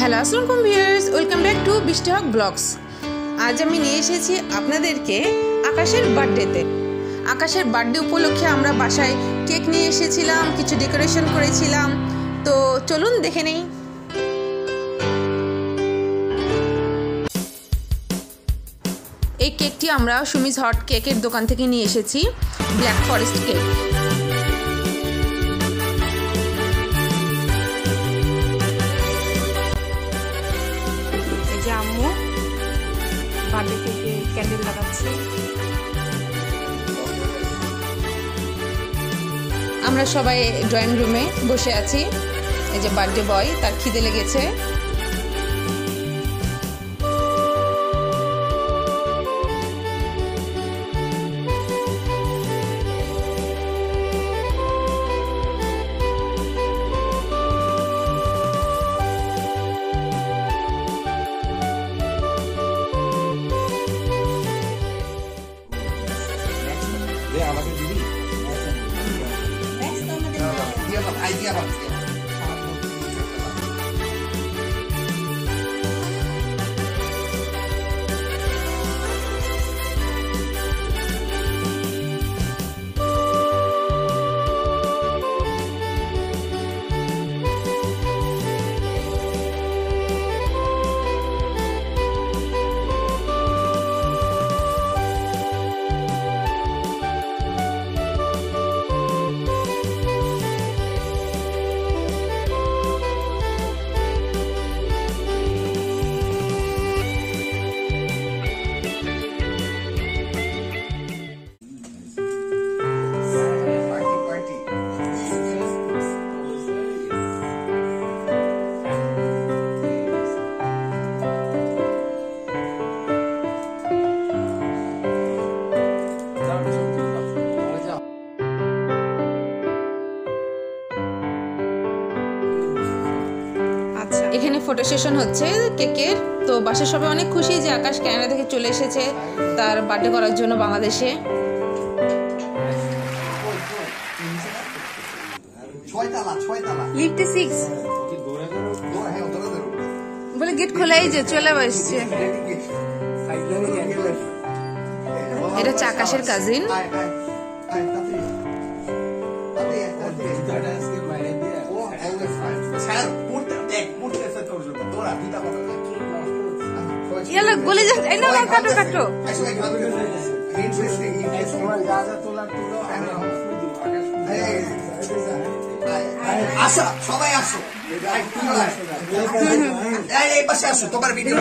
Hello আসসালামু আলাইকুম viewers, welcome back to বৃষ্টি হক ব্লগস। আজ আমি নিয়ে এসেছি আপনাদেরকে আকাশের বার্থডেতে। আকাশের বার্থডে উপলক্ষে আমরা বাসায় কেক নিয়ে এসেছিলাম, কিছু ডেকোরেশন করেছিলাম। তো চলুন দেখে নেই। এই কেকটি আমরা সুমিজ হট কেকের দোকান থেকে নিয়ে এসেছি, ব্ল্যাক ফরেস্ট কেক। আম্মু বার্থডে কেকে ক্যান্ডেল লাগাচ্ছে। আমরা সবাই ড্রয়িং রুমে বসে আছি। এই যে বার্থডে বয়, তার খিদে লেগেছে। আমাকে দিবি আইডিয়া পাচ্ছি। এখানে ফটো সেশন হচ্ছে কেকের। তো বাসার সবাই অনেক খুশি যে আকাশ কানাডা থেকে চলে এসেছে তার বার্থডে করার জন্য বাংলাদেশে। লিফটে 6 বলে গেট খোলাই যে চলে আসছে। এটা হচ্ছে আকাশের কাজিন। ইয়ালা গলে যাচ্ছে। এই না কাটো কাটো। আসো সবাই আসো, এই পাশে আসো, তোমার ভিডিও